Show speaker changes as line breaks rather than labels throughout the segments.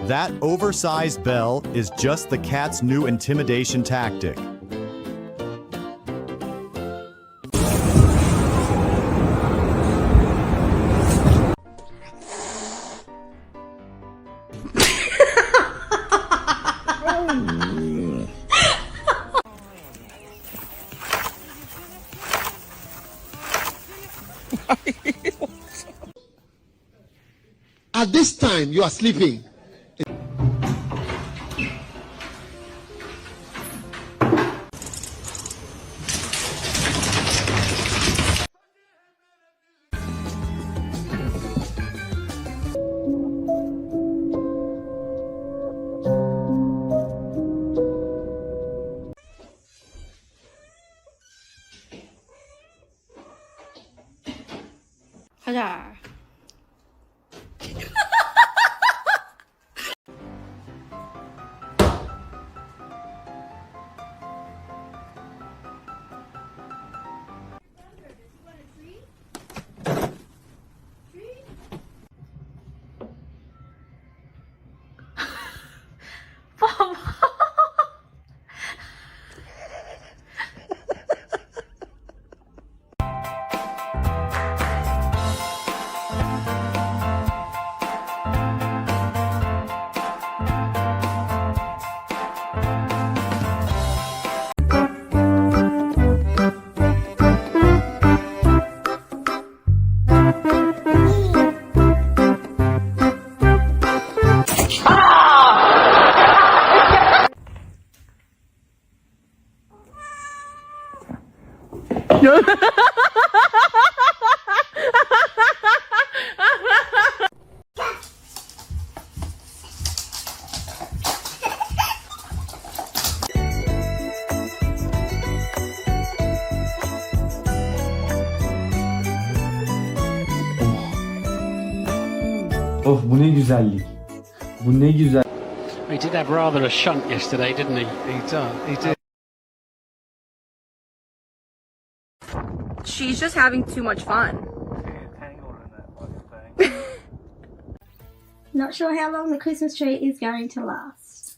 That oversized bell is just the cat's new intimidation tactic.
At this time, you are sleeping.
가자.
Oh, bu ne güzellik. Bu ne güzel.
He did have rather a shunt yesterday, didn't he? He did.
She's just having too much fun.
Not sure how long the Christmas tree is going to last.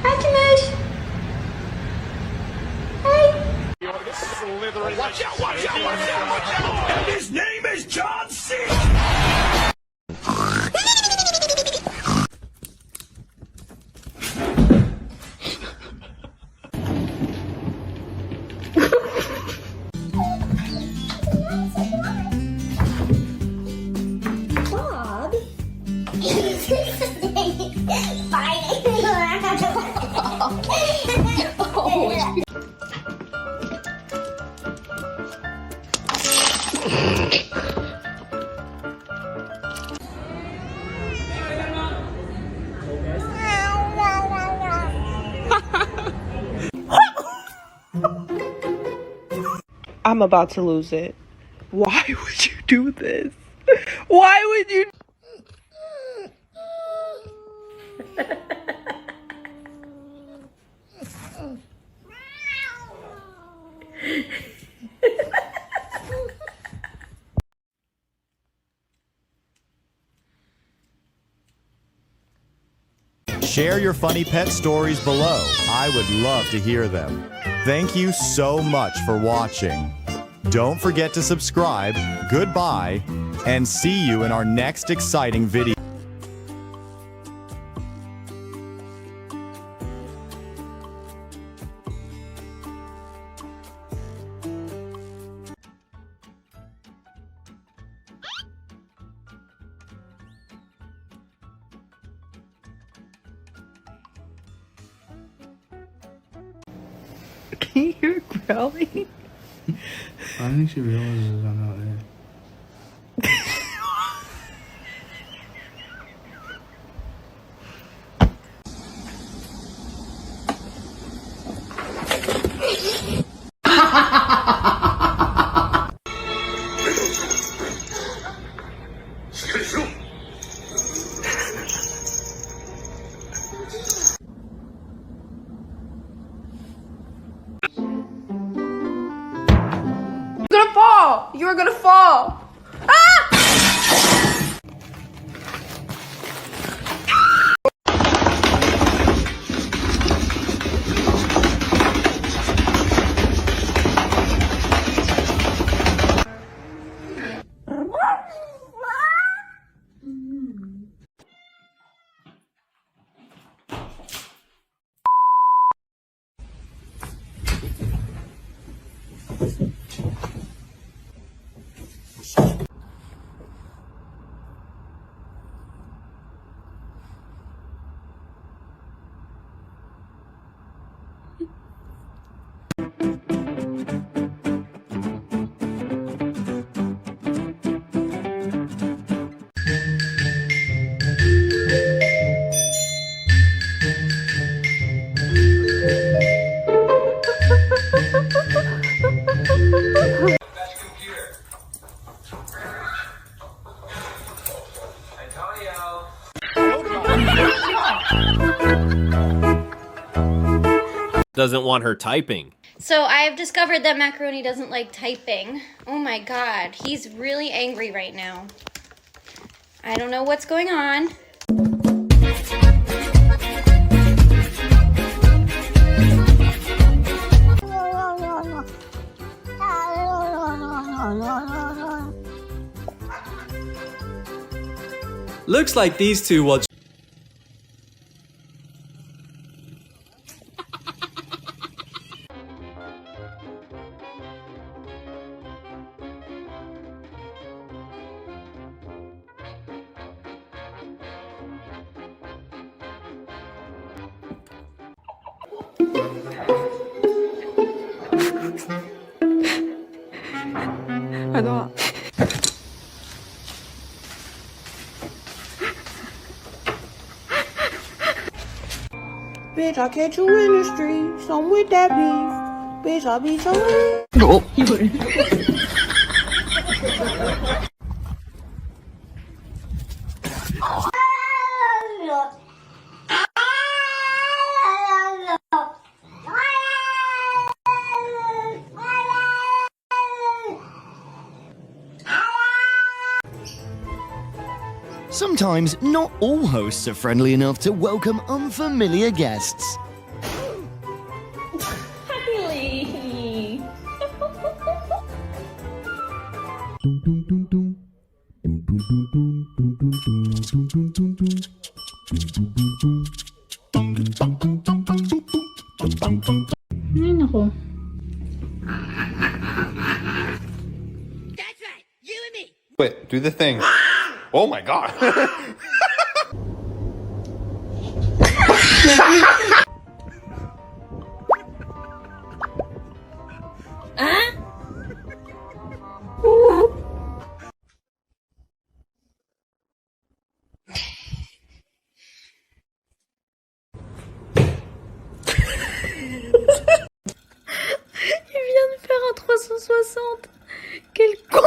Hi, Kanish. Hey.
Watch out, watch out, watch out, watch out! And his name is John C.
Bob. Oh.
I'm about to lose it. Why would you do this? Why would you?
Share your funny pet stories below. I would love to hear them. Thank you so much for watching. Don't forget to subscribe, goodbye, and see you in our next exciting video.
Can you hear it growling?
I don't think she realizes I'm not there.
You're gonna fall! Ah!
Doesn't want her typing.
So I have discovered that Macaroni doesn't like typing. Oh my god, he's really angry right now. I don't know what's going on.
Looks like these two will...
Hadi. Bitch, I catch you in the street, some with that beef. Bitch, I beat your
Sometimes not all hosts are friendly enough to welcome unfamiliar guests.
Really?
Ay, nako.
Wait, do the thing. Oh my god.
Il vient de faire un 360. Quel con.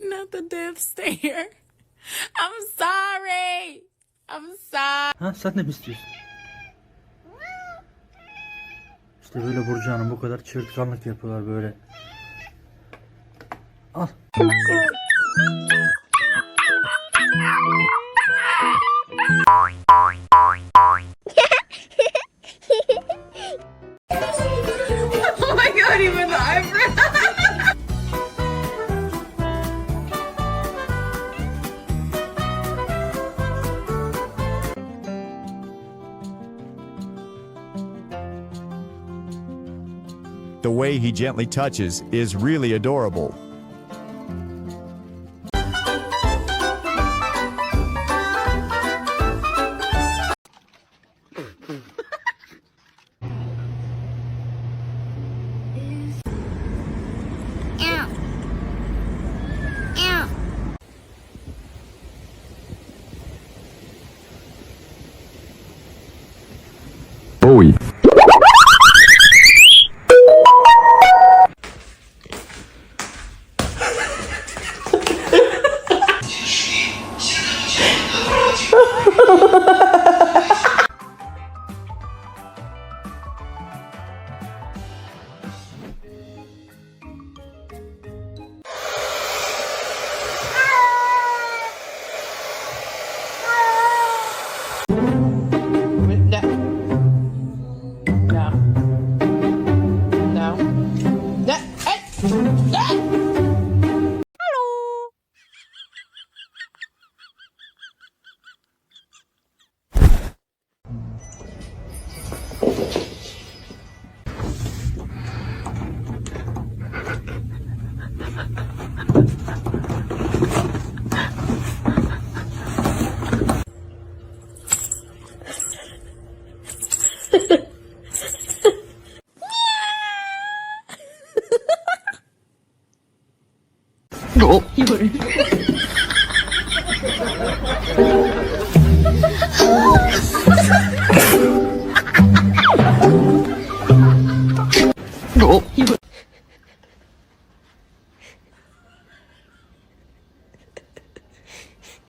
Not the death stare. I'm sorry. I'm sorry.
Ha sen de mi istiyorsun? İşte böyle Burcu Hanım bu kadar çığırtkanlık yapıyorlar böyle. Al.
Oh my god, even the eyebrow.
The way he gently touches is really adorable.
Joey.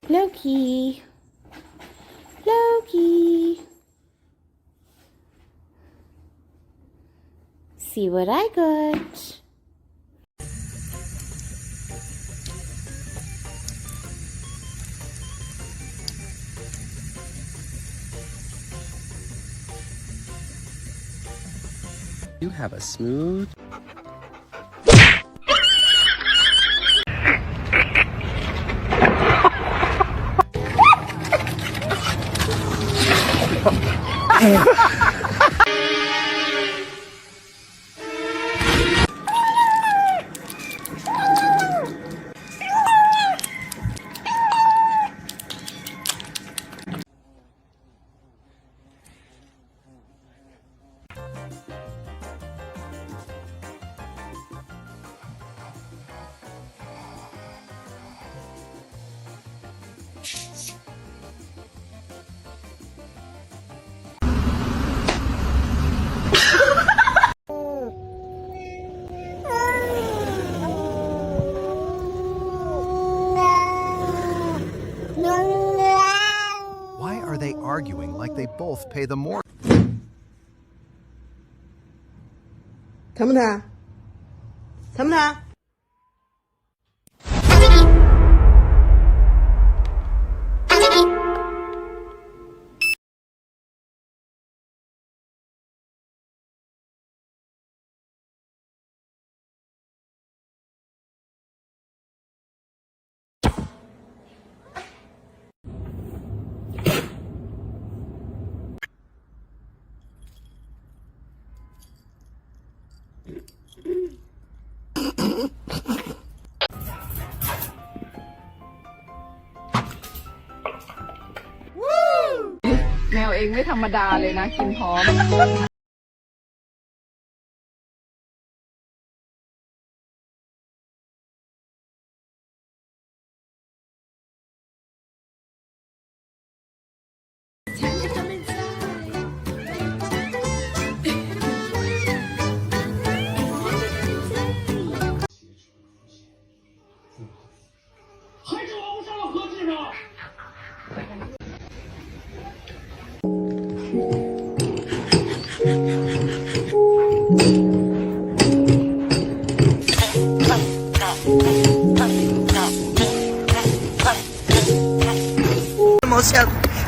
Loki. Loki. See what I got.
You have a smooth...
Why are they arguing like they both pay the mortgage?
ทำนาทำนา
แมวเองไม่ธรรมดาเลยนะกินพร้อม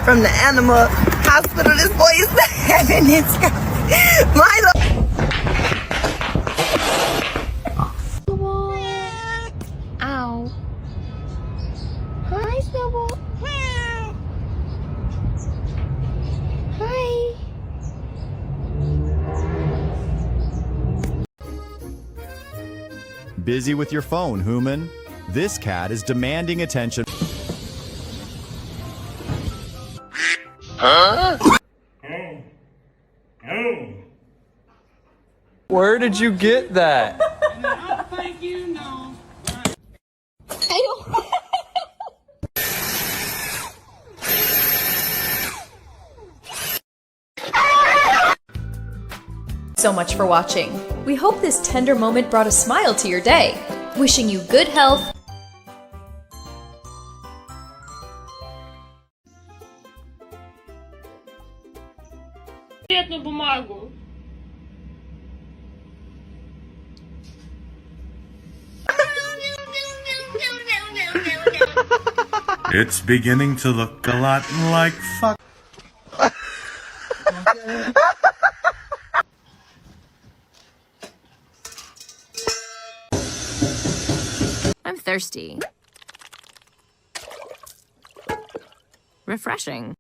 From the animal hospital, this boy is having his Milo.
Ow. Hi, Snowball. Hi.
Busy with your phone, human? This cat is demanding attention.
Huh? Where did you get that?
I think you know.
So much for watching. We hope this tender moment brought a smile to your day. Wishing you good health.
бумагу.
It's beginning to look a lot like fuck.
I'm thirsty. Refreshing.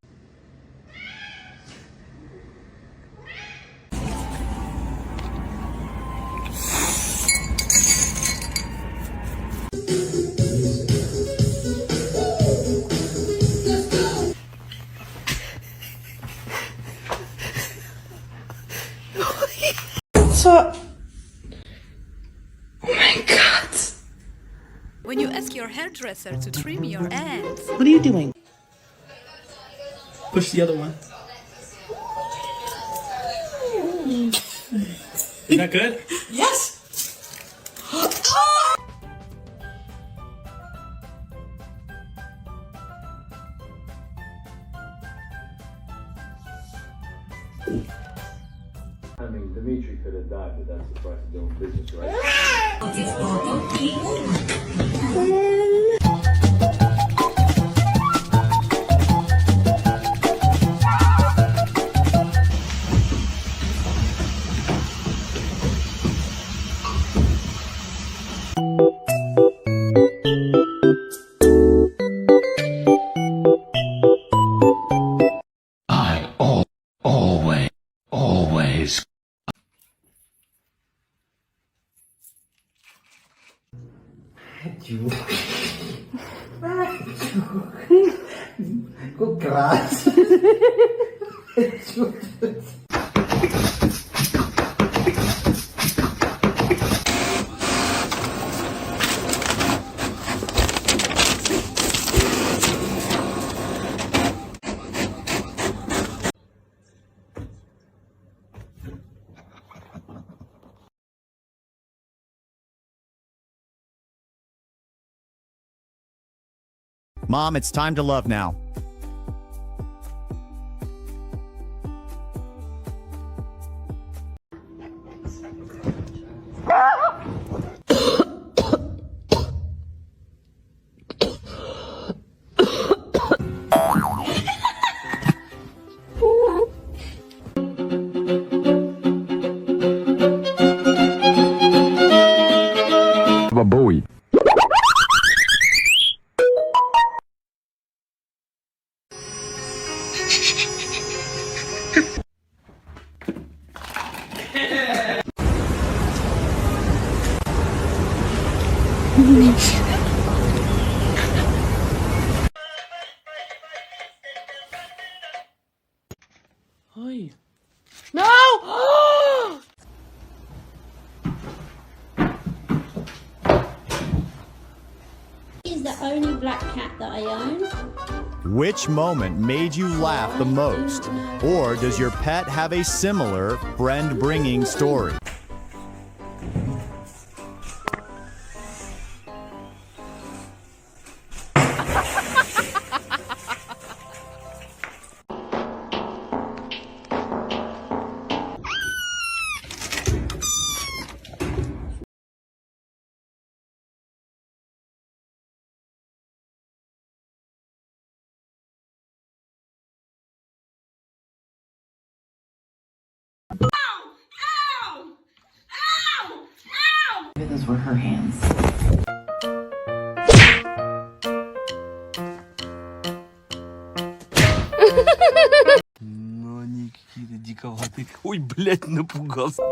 So, oh my god.
When you ask your hairdresser to trim your ends.
What are you doing? Push the other one. Is that good? Yes!
I mean, Dimitri could have died, but that's the price of doing business, right?
Always.
Com graça.
Mom, it's time to love now.
Bowie.
Hi. No!
He's the only black cat that I own.
Which moment made you laugh the most? Or does your pet have a similar friend-bringing story?
Those were her hands.
Ну, они какие-то диковатые. Ой, блядь, напугался.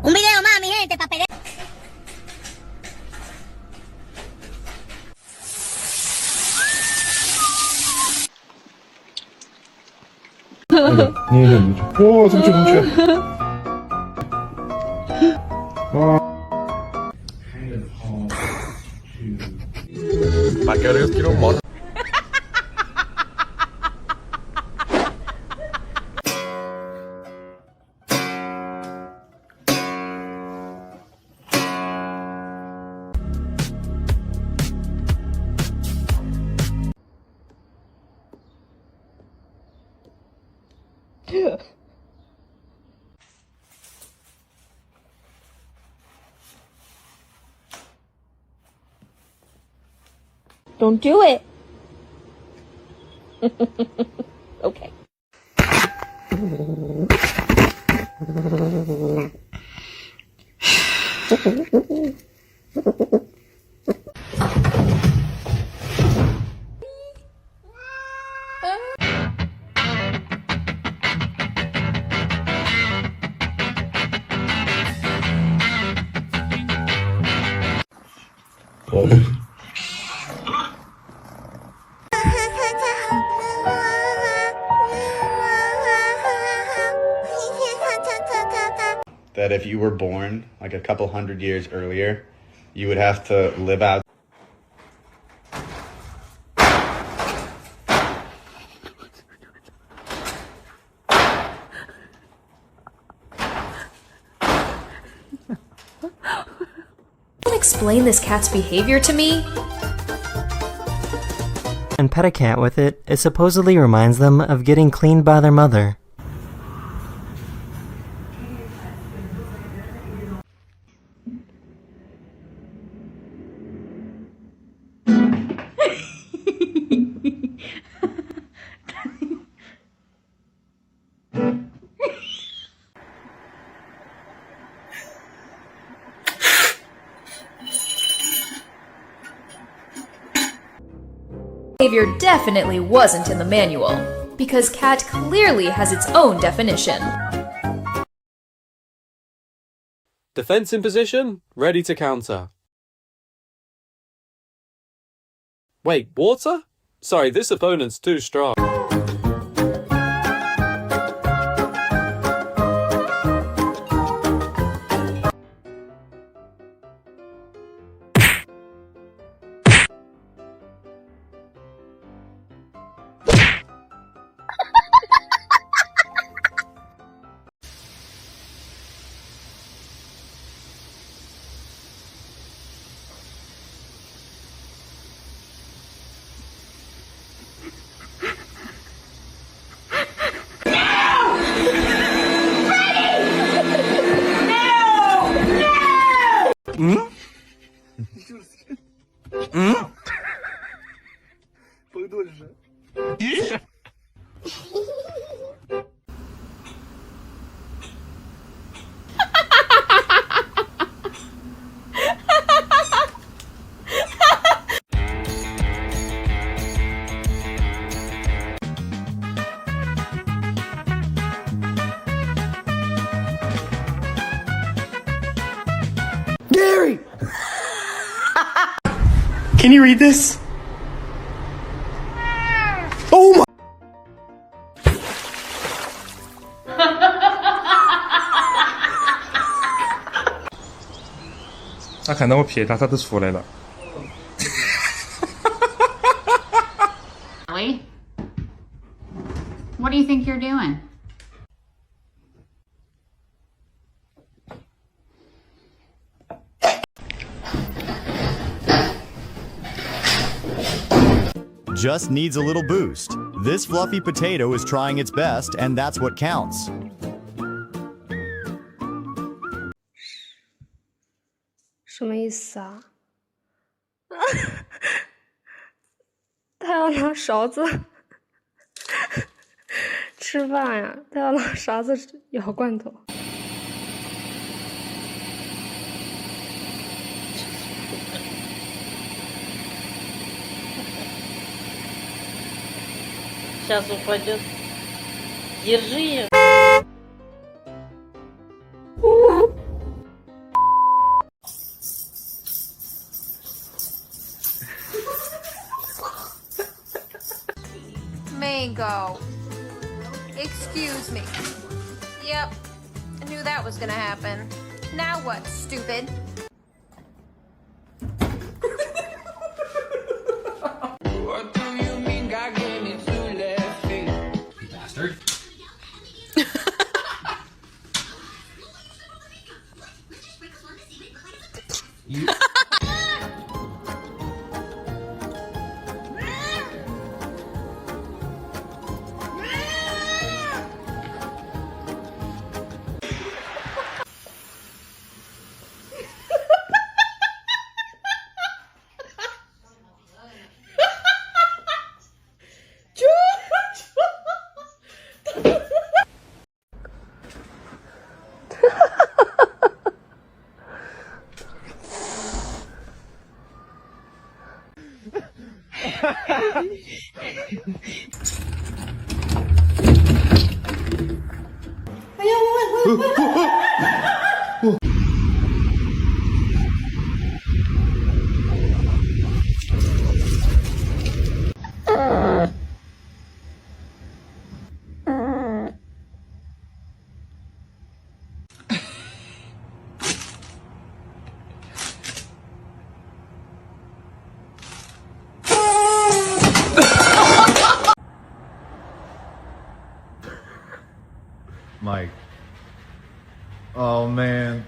Un video más, mi gente, para pegar.
Не идет. О, замечательно.
Paqueros quiero mono.
Don't do it. Okay.
That if you were born like a couple hundred years earlier, you would have to live out.
Explain this cat's behavior to me?
And pet a cat with it, it supposedly reminds them of getting cleaned by their mother.
Behavior definitely wasn't in the manual, because cat clearly has its own definition.
Defense in position, ready to counter. Wait, water? Sorry, this opponent's too strong.
Gary! Can you read this? Oh my!
他看到我撇他，他都出来了。
Ellie? What do you think you're doing?
Just needs a little boost. This fluffy potato is trying its best, and that's what counts.
什么意思啊？他要拿勺子吃饭呀，他要拿勺子舀罐头。
Сейчас упадет. Держи ее.
Mango. Excuse me. Yep. I knew that was gonna happen. Now what, stupid?
What do you mean God gave me two left feet? You bastard. You...
Mike. Oh man.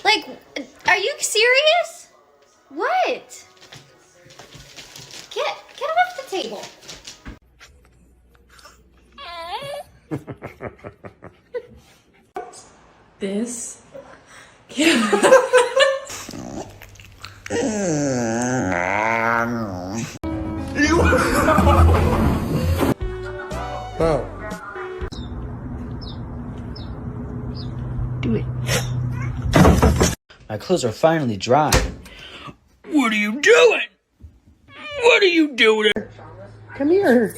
Like, are you serious? What? Get him off the table.
This.
Do it. My clothes are finally dry.
What are you doing? What are you doing?
Come here.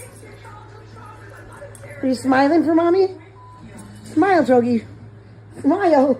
Are you smiling for mommy? Smile, Jogi. Smile.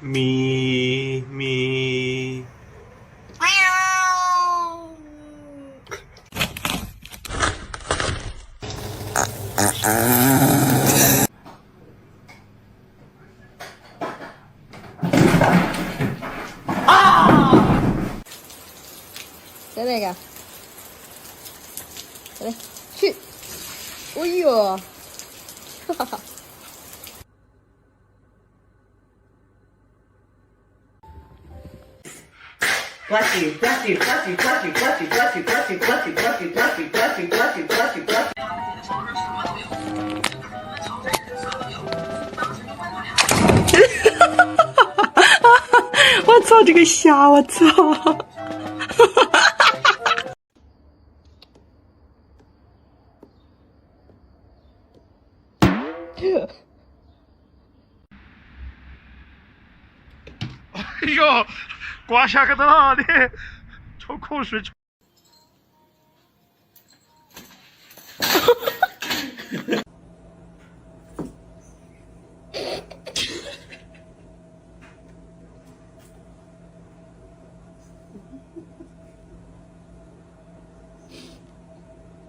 Me.
Tới đây kìa. Tới đây. Shit. Ui dồi.
Bless you, bless you, bless you, bless you, bless you, bless you, bless you, bless you, bless you, bless you, bless you, bless you, bless you, bless you.
我操，这个虾，我操！
哎呦，刮下个大的，抽口水。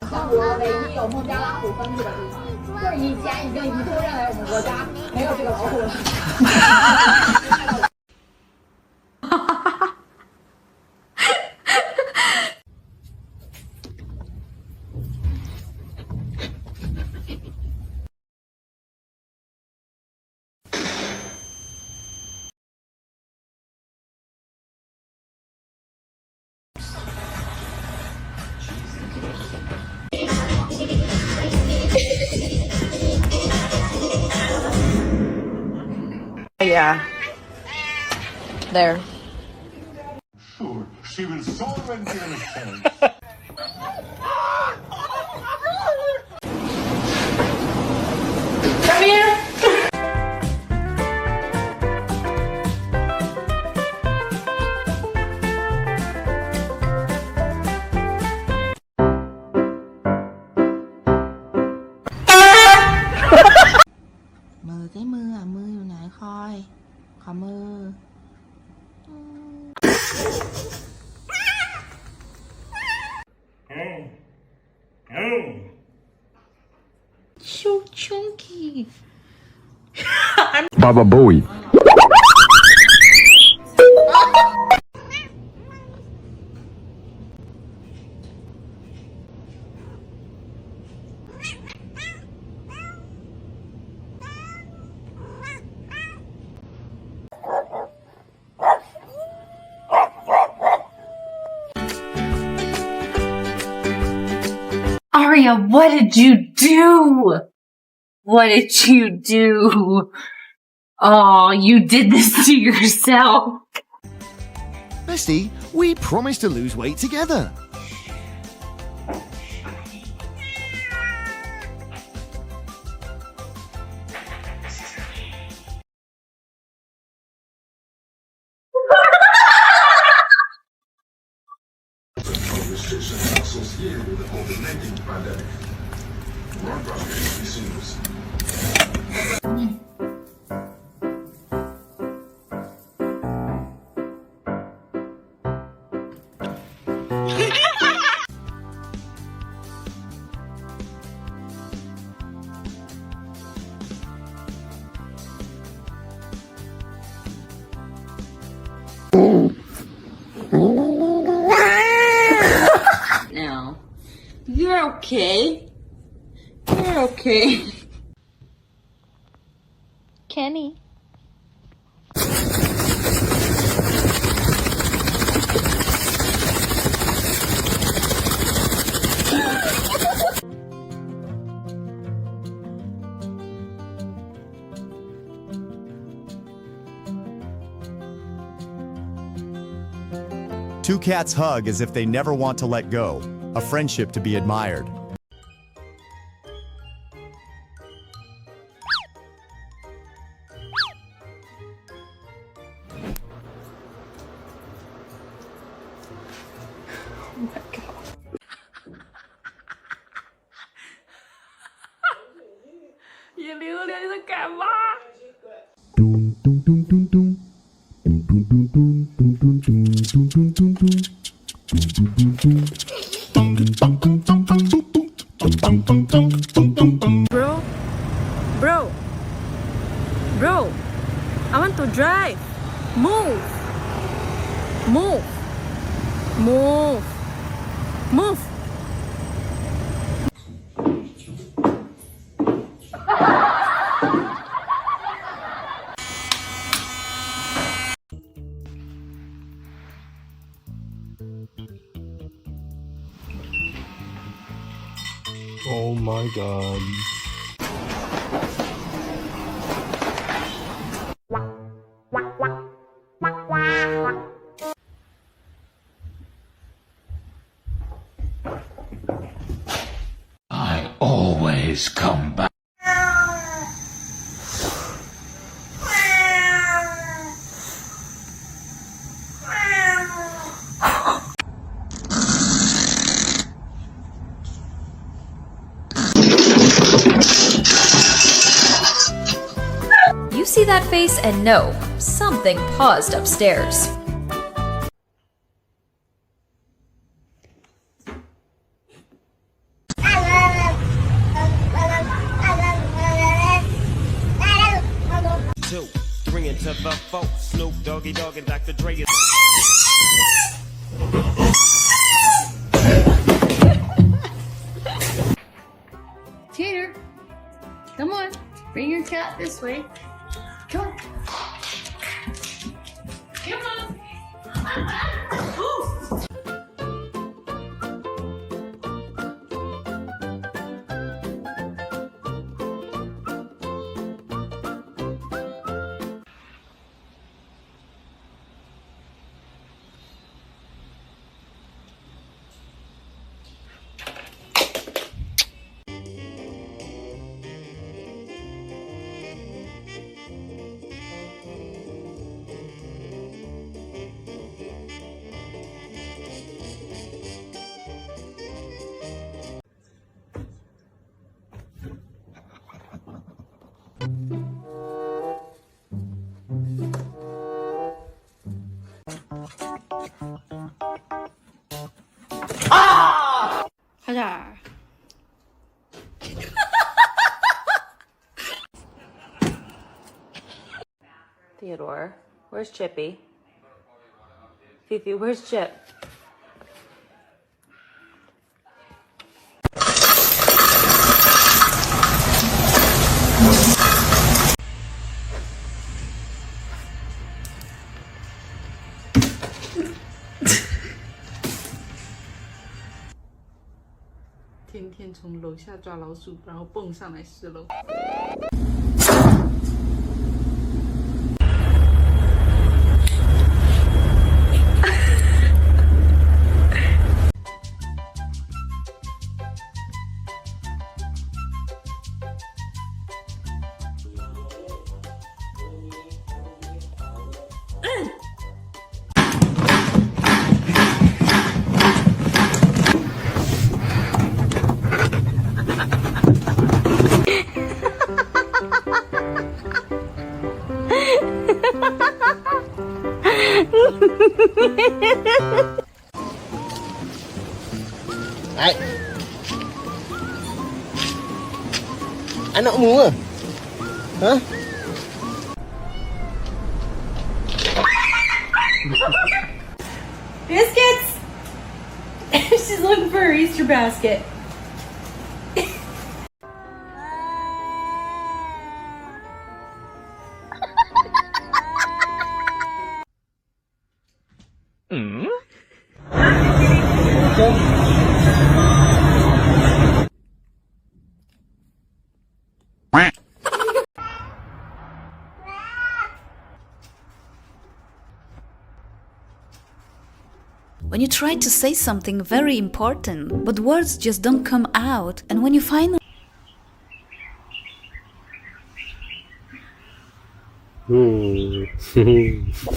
中国唯一有孟加拉虎分布的地方，就是以前已经一度认为我们国家没有这个老虎了。
Yeah. There.
Sure, she will solve and give a chance.
Come here.
Mờ cái mưa.
มืออยู่ไหนคอยขอมือ
So chunky.
Baba Bowie.
Aria, what did you do? What did you do? Oh, you did this to yourself.
Bestie, we promised to lose weight together.
Associated with the COVID-19 pandemic. More broadcast resumes.
Now, you're okay. You're okay.
Kenny.
Two cats hug as if they never want to let go, a friendship to be admired.
Oh my god. Ihr lieben diese Kamera. Bro, I want to drive. Move.
Oh my god.
I always come back.
You see that face and know something paused upstairs.
To the folks, Snoop Doggy Dogg and Dr. Dre is
Tater, come on. Bring your cat this way. Come on. Come on.
Theodore, where's Chippy? Fifi, where's Chip?
天天从楼下抓老鼠，然后蹦上来10楼。
Đấy. Anak mu à? Hả?
Biscuits! She's looking for her Easter basket.
When you try to say something very important, but words just don't come out, and when you finally